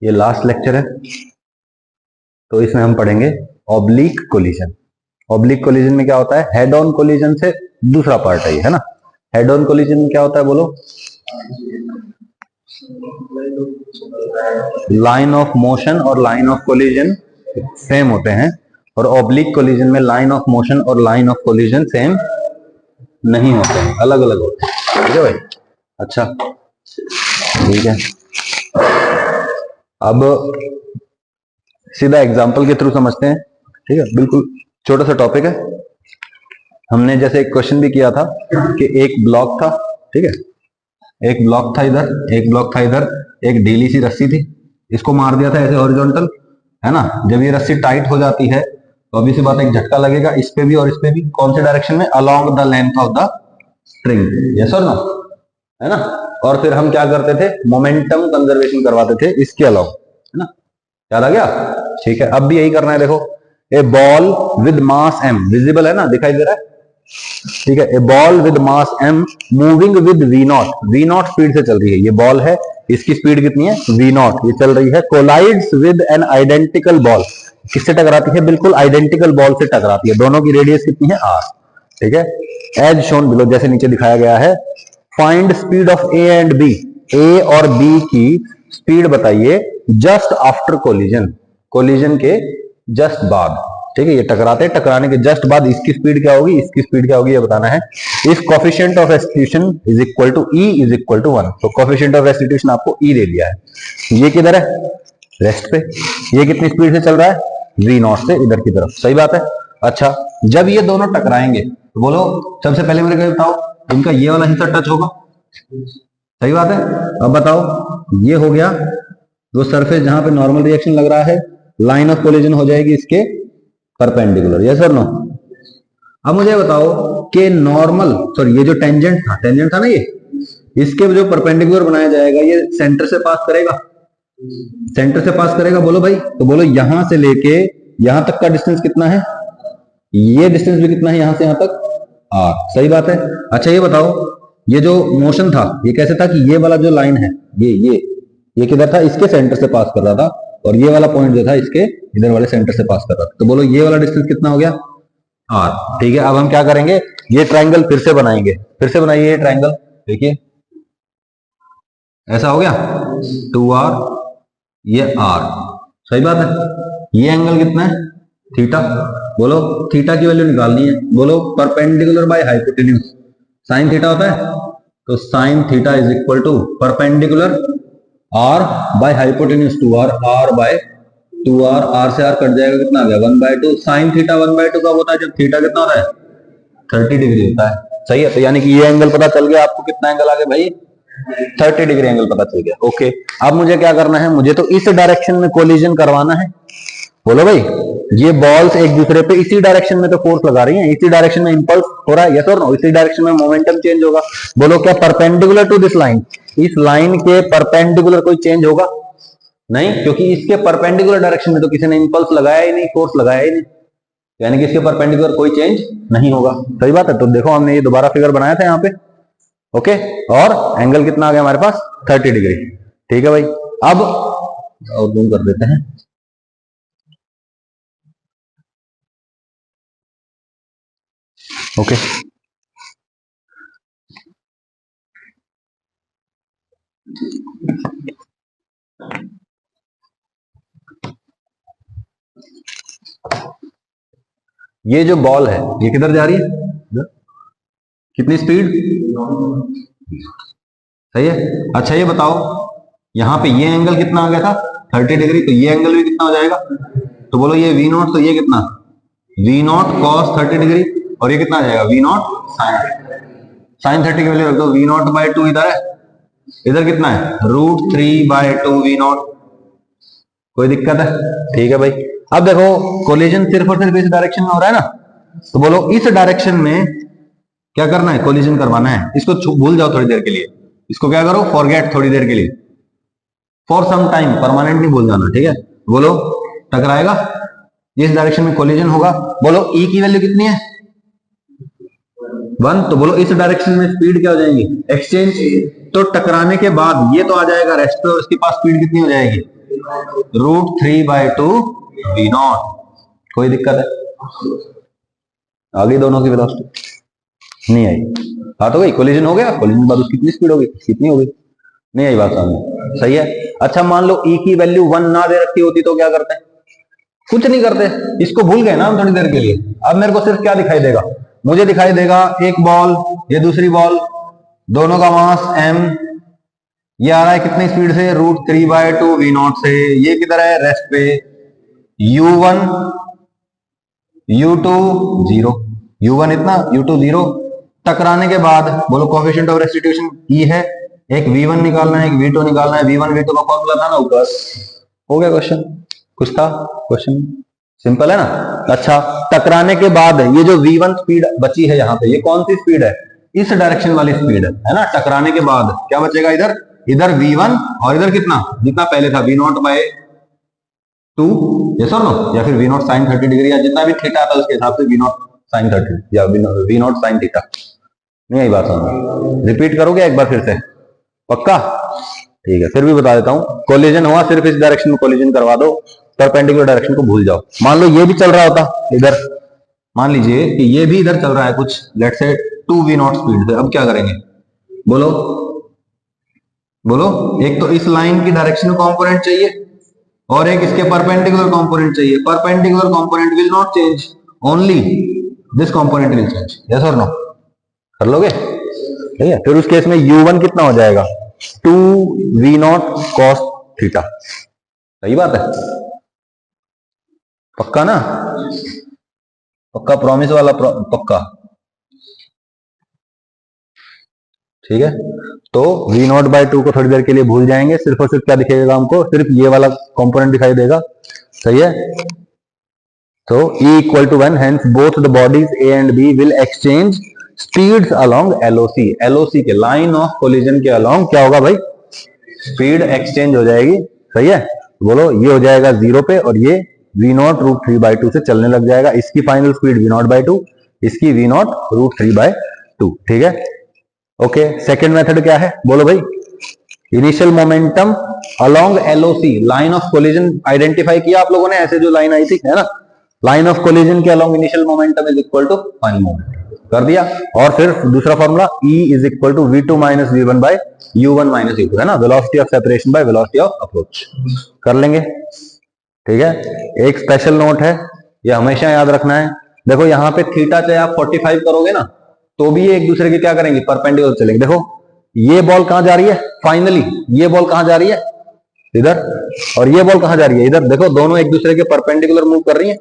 ये last lecture है, तो इसमें हम पढ़ेंगे ऑब्लिक कोलिजन। ऑब्लिक कोलिजन में क्या होता है? हेड ऑन कोलिजन से दूसरा पार्ट है ना। हेड ऑन कोलिजन में क्या होता है बोलो? लाइन ऑफ मोशन और लाइन ऑफ कोलिजन सेम होते हैं, और ऑब्लिक कोलिजन में लाइन ऑफ मोशन और लाइन ऑफ कोलिजन सेम नहीं होते हैं, अलग अलग होते हैं। ठीक है भाई? अच्छा, ठीक है। अब सीधा एग्जांपल के थ्रू समझते हैं। ठीक है, बिल्कुल छोटा सा टॉपिक है। हमने जैसे एक क्वेश्चन भी किया था कि एक ब्लॉक था, ठीक है, एक ब्लॉक था इधर, एक ब्लॉक था इधर, एक ढीली सी रस्सी थी, इसको मार दिया था ऐसे हॉरिजॉन्टल, है ना। जब ये रस्सी टाइट हो जाती है तो अभी सी बात एक झटका लगेगा इस पे भी और इस पे भी। कौन से डायरेक्शन में? Along the length of the string, yes और नो, है ना। और फिर हम क्या करते थे? मोमेंटम कंजर्वेशन करवाते थे इसके अलावा, है ना। याद आ गया? ठीक है, अब भी यही करना है। देखो, a ball with mass m, visible है ना, दिखाई दे रहा है, ठीक है। A ball with mass m moving with v naught speed से चल रही है। ये बॉल है, इसकी स्पीड कितनी है? v नॉट, ये चल रही है। Collides with an identical ball, किससे टकराती है? बिल्कुल आइडेंटिकल बॉल से टकराती है। दोनों की रेडियस कितनी है? r, ठीक है। एज शोन बिलो, जैसे नीचे दिखाया गया है। Find speed of A and B, A और बी की स्पीड बताइए जस्ट आफ्टर कोलिजन, कोलिजन के जस्ट बाद, ठीक है। ये टकराते, टकराने के जस्ट बाद इसकी स्पीड क्या होगी, इसकी स्पीड क्या होगी, ये बताना है। If coefficient of restitution is equal to E is equal to 1, तो कोफिशिएंट ऑफ रेस्टिट्यूशन आपको ई दे दिया है। ये किधर है? रेस्ट पे। ये कितनी स्पीड से चल रहा है? वी नॉट से इधर की तरफ, सही बात है। अच्छा, जब ये दोनों टकराएंगे तो बोलो, सबसे पहले मेरे को बताओ, इनका ये वाला हिस्सा टच होगा, सही बात है। अब बताओ, ये हो गया वो सरफेस जहां पे नॉर्मल रिएक्शन लग रहा है, लाइन ऑफ कोलिजन हो जाएगी इसके परपेंडिकुलर, यस और नो। अब मुझे बताओ कि नॉर्मल, सॉरी, ये जो टेंजेंट था ना, ये इसके जो परपेंडिकुलर बनाया जाएगा, ये सेंटर से पास करेगा, सेंटर से पास करेगा, बोलो भाई। तो बोलो, यहां से लेके यहां तक का डिस्टेंस कितना है? ये डिस्टेंस भी कितना है यहां से यहां तक? r, सही बात है। अच्छा, ये बताओ, ये जो मोशन था ये कैसे था कि ये वाला जो लाइन है, ये किधर था? इसके सेंटर से पास कर रहा था, और ये वाला पॉइंट जो था इसके इधर वाले सेंटर से पास कर रहा था। तो बोलो, ये वाला डिस्टेंस कितना हो गया? r, ठीक है। अब हम क्या करेंगे? ये ट्राइंगल फिर से बनाएंगे, फिर से बनाइए ये ट्राइंगल, देखिए ऐसा हो गया 2r, ये r, सही बात है। ये एंगल कितना है? थीटा। बोलो, थीटा की वैल्यू निकालनी है। बोलो, perpendicular by hypotenuse sine theta होता है, तो sine theta is equal to perpendicular r by hypotenuse 2r, r by 2r, r से r कट जाएगा, कितना आ गया? 1/2। साइन थीटा 1/2 कब होता है? जब थीटा कितना होता है? 30 डिग्री होता है, सही है। तो यानी कि ये एंगल पता चल गया आपको, कितना एंगल आ गया भाई? 30 डिग्री एंगल पता चल गया। ओके, अब मुझे क्या करना है? मुझे तो इस डायरेक्शन में कोलिजन करवाना है। बोलो भाई, ये बॉल्स एक दूसरे पे इसी डायरेक्शन में तो फोर्स लगा रही हैं, इसी डायरेक्शन में इंपल्स हो रहा है, यस और नो, इसी डायरेक्शन में मोमेंटम चेंज होगा। बोलो, क्या परपेंडिकुलर टू दिस लाइन, इस लाइन के परपेंडिकुलर कोई चेंज होगा? नहीं, क्योंकि इसके परपेंडिकुलर डायरेक्शन में तो किसी ने इंपल्स लगाया ही नहीं, फोर्स लगाया ही नहीं, यानी कि इसके परपेंडिकुलर कोई चेंज नहीं होगा, सही बात है। तो देखो, हमने ये दोबारा फिगर बनाया था यहाँ पे, ओके, और एंगल कितना आ गया हमारे पास? 30 डिग्री, ठीक है भाई। अब और जूम कर देते हैं, ओके। ये जो बॉल है ये किधर जा रही है? कितनी स्पीड? सही है। अच्छा, ये बताओ, यहां पे ये एंगल कितना आ गया था? 30 डिग्री, तो ये एंगल भी कितना हो जाएगा? तो बोलो, ये v नॉट, तो ये कितना? v नॉट cos 30 डिग्री, और ये कितना आ जाएगा? v नॉट साइन 30 की वैल्यू रख दो। v नॉट बाय 2 इधर है, इधर कितना है? √3/2 v नॉट, कोई दिक्कत है? ठीक है भाई। अब देखो, कोलिजन सिर्फ और सिर्फ इस डायरेक्शन में हो रहा है ना, तो बोलो इस डायरेक्शन में क्या करना है? कोलिजन करवाना है। इसको भूल जाओ थोड़ी देर के लिए, इसको क्या करो? फॉरगेट थोड़ी देर के लिए, फॉर सम टाइम, परमानेंट नहीं भूल जाना, ठीक है। बोलो, टकराएगा, इस डायरेक्शन में कोलिजन होगा। बोलो, ई की वैल्यू कितनी है? 1। तो बोलो, इस डायरेक्शन में स्पीड क्या हो जाएगी? एक्सचेंज। तो टकराने के बाद ये तो आ जाएगा रेस्ट पे, उसके पास स्पीड कितनी हो जाएगी? √3/2 v नॉट। कोई दिक्कत है? आ गई दोनों की वेलोसिटी? नहीं आई। हाँ तो गई, कोलिजन हो गया, कोलिजन के बाद उसकी कितनी स्पीड होगी, कितनी होगी? नहीं आई बात सामने, सही है। अच्छा मान लो ई की वैल्यू 1 ना दे रखी होती तो क्या करते हैं? कुछ नहीं करते, इसको भूल गए ना हम थोड़ी देर के लिए। अब मेरे को सिर्फ क्या दिखाई देगा? मुझे दिखाई देगा एक बॉल, ये दूसरी बॉल, दोनों का मास m, ये आ रहा है कितनी स्पीड से? √3/2 v नॉट से। ये किधर है? रेस्ट पे। u1 u2 0, u1 इतना, u2 0। टकराने के बाद बोलो कोएफिशिएंट ऑफ रेस्टिट्यूशन ई है, एक v1 निकालना है, एक v2 निकालना है। v1 v2 का फॉर्मूला था ना ऊपर। हो गया क्वेश्चन? कुछ था क्वेश्चन? सिंपल है ना। अच्छा, टकराने के बाद ये जो v1 स्पीड बची है यहाँ पे, ये कौन सी स्पीड है? इस डायरेक्शन वाली स्पीड है ना। टकराने के बाद क्या बचेगा? इधर इधर v1 और इधर कितना, जितना पहले था v0/2, यस और नो, या फिर v0 sin 30 डिग्री, या जितना भी थीटा था उसके हिसाब से v0 sin 30 या v0 sin थीटा। नहीं आई बात समझ? रिपीट करोगे एक बार फिर से? पक्का? ठीक है, फिर भी बता देता हूं। कोलिजन हुआ, सिर्फ इस डायरेक्शन में कोलिजन करवा दो, परपेंडिकुलर डायरेक्शन को भूल जाओ। मान लो ये भी चल रहा होता इधर, मान लीजिए कि ये भी इधर चल रहा है कुछ, let's say 2 v naught speed से। अब क्या करेंगे? बोलो बोलो। एक तो इस लाइन की डायरेक्शन कंपोनेंट चाहिए और एक इसके परपेंडिकुलर कंपोनेंट चाहिए। Perpendicular component will not change, only this component will change, yes और नो? कर लोगे? ठीक है, फिर उस केस में u1 कितना हो जाएगा? 2 v नॉट cos थीटा। सही बात है? पक्का ना? पक्का, प्रॉमिस वाला पक्का? ठीक है, तो v0/2 को थोड़ी देर के लिए भूल जाएंगे। सिर्फ और सिर्फ क्या दिखेगा हमको? सिर्फ ये वाला कंपोनेंट दिखाई देगा। सही है? तो E equal to 1, hence both the bodies A and B will exchange speeds along LOC। LOC के लाइन ऑफ कोलिजन के अलोंग क्या होगा भाई? स्पीड एक्सचेंज हो जाएगी। सही है? बोलो, ये हो जाएगा 0 पे और ये v0 √3/2 से चलने लग जाएगा। इसकी फाइनल स्पीड v0/2, इसकी v0 √3/2। ठीक है, ओके। सेकेंड मेथड क्या है? बोलो भाई। Initial momentum along LOC, line of collision identify किया आप लोगों ने, ऐसे जो लाइन आई थी, है ना? लाइन ऑफ कोलिजन के along initial momentum is equal to final momentum, कर दिया। और फिर दूसरा formula E is equal to v2 - v1/u1 - u2, है ना? Velocity of separation by velocity of approach, कर लेंगे। ठीक है, एक स्पेशल नोट है, ये हमेशा याद रखना है। देखो यहाँ पे थीटा चाहे आप 45 करोगे ना, तो भी ये एक दूसरे के क्या करेंगे? परपेंडिकुलर चलेंगे। देखो ये बॉल कहां जा रही है? फाइनली ये बॉल कहां जा रही है? इधर। और ये बॉल कहां जा रही है? इधर। देखो दोनों एक दूसरे के परपेंडिकुलर मूव कर रही है,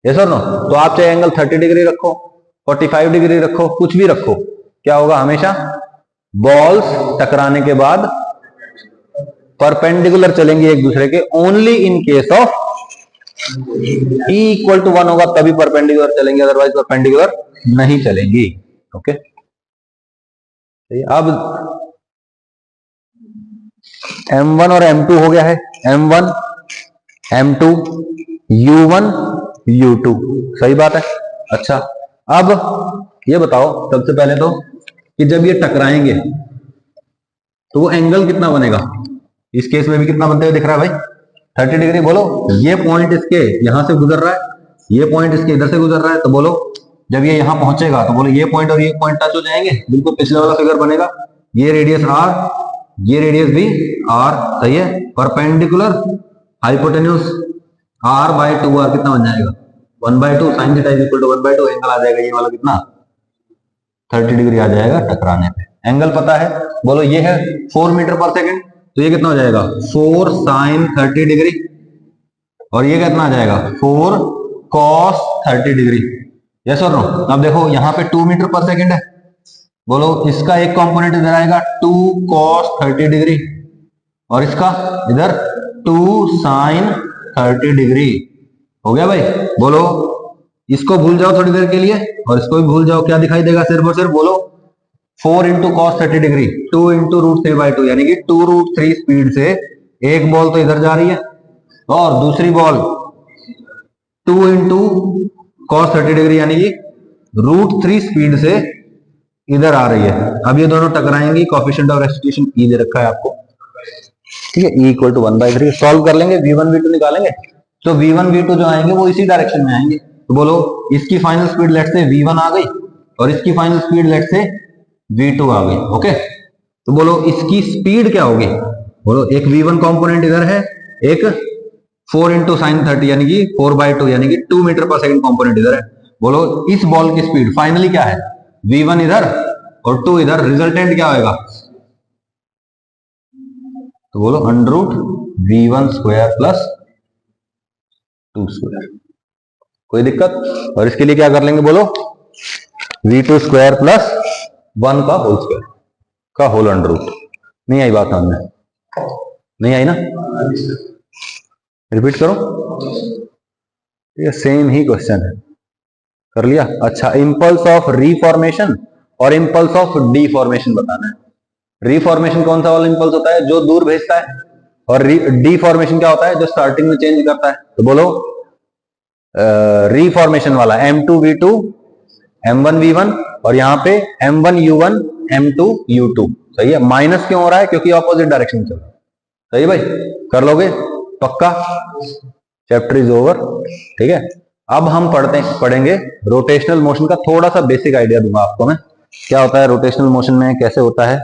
यस और नो? तो आप चाहे एंगल 30 डिग्री रखो, 45 डिग्री रखो, कुछ भी रखो, क्या होगा? हमेशा बॉल्स टकराने के बाद परपेंडिकुलर चलेंगे एक दूसरे के। Only in case of E equal to 1 होगा तभी परपेंडिकुलर चलेंगे, अदरवाइज परपेंडिकुलर नहीं चलेंगी। ओके, अब M1 और M2 हो गया है। M1 M2 U1 U2, सही बात है। अच्छा, अब ये बताओ सबसे पहले तो कि जब ये टकराएंगे तो वो एंगल कितना बनेगा? इस केस में भी कितना बनते हुए दिख रहा है भाई? 30 डिग्री। बोलो, ये पॉइंट इसके यहां से गुजर रहा है, ये पॉइंट इसके इधर से गुजर रहा है, तो बोलो जब ये यहां पहुंचेगा तो बोलो ये पॉइंट और ये पॉइंट टच हो जाएंगे, बिल्कुल पिछले वाला फिगर बनेगा। ये रेडियस r, ये रेडियस भी r, सही है? परपेंडिकुलर हाइपोटेन्यूज r/2r कितना बन जाएगा? 1/2 sin theta is equal to 1/2, angle आ जाएगा ये वाला कितना? 30 डिग्री आ जाएगा टकराने पे। एंगल पता है? बोलो, ये है 4 मीटर पर सेकेंड, तो ये कितना हो जाएगा? 4 sin 30 डिग्री, और ये कितना आ जाएगा? 4 cos 30 डिग्री, यस और नो? अब देखो यहाँ पे 2 मीटर पर सेकेंड है, बोलो इसका एक कंपोनेंट इधर आएगा 2 cos 30 डिग्री, और इसका इधर 2 sin 30 डिग्री। हो गया भाई? बोलो, इसको भूल जाओ थोड़ी देर के लिए और इसको भी भूल जाओ। क्या दिखाई देगा? सिर्फ और सिर्फ बोलो 4 × cos 30 डिग्री, 2 × √3/2, यानी कि 2√3 स्पीड से एक बॉल तो इधर जा रही है और दूसरी बॉल 2 × cos 30 डिग्री यानी कि √3 स्पीड से इधर आ रही है। अब ये दोनों टकराएंगी, कोएफिशिएंट ऑफ रेस्टिट्यूशन E दे रखा है आपको। ठीक है, E इक्वल टू 1/3। सॉल्व कर लेंगे, V1 V2 निकालेंगे, तो V1 V2 जो आएंगे वो इसी डायरेक्शन में आएंगे। तो बोलो इसकी फाइनल स्पीड लेट से V1 आ गई और इसकी फाइनल स्पीड लेट से V2 आ गई। ओके, तो बोलो इसकी स्पीड क्या होगी? बोलो एक V1 कंपोनेंट इधर है, एक 4 इंटू साइन 30 यानी कि 4/2 यानी कि 2 मीटर पर सेकंड कंपोनेंट इधर है। बोलो इस बॉल की स्पीड फाइनली क्या है? V1 इधर और 2 इधर, रिजल्टेंट क्या होगा? तो बोलो √V1 स्क्वायर प्लस 2 स्क्वायर। कोई दिक्कत? और इसके लिए क्या कर लेंगे? बोलो V2 स्क्वायर प्लस 1 का होल स्क्वायर का होल अंडर रूट। नहीं आई बात सामने? नहीं आई ना? रिपीट करो, ये सेम ही क्वेश्चन है। कर लिया? अच्छा, इंपल्स ऑफ रीफॉर्मेशन और इंपल्स ऑफ डीफॉर्मेशन बताना है। रीफॉर्मेशन कौन सा वाला इंपल्स होता है? जो दूर भेजता है। और डीफॉर्मेशन क्या होता है? जो स्टार्टिंग में चेंज करता है। तो बोलो रीफॉर्मेशन वाला M2V2 M1V1 और यहां पे M1U1 M2U2। सही है? माइनस क्यों हो रहा है? क्योंकि ऑपोजिट डायरेक्शन में चल रहा है। सही है भाई? कर लोगे पक्का? Chapter is over. ठीक है, अब हम पढ़ेंगे रोटेशनल मोशन का थोड़ा सा बेसिक आइडिया दूंगा आपको मैं, क्या होता है रोटेशनल मोशन में, कैसे होता है,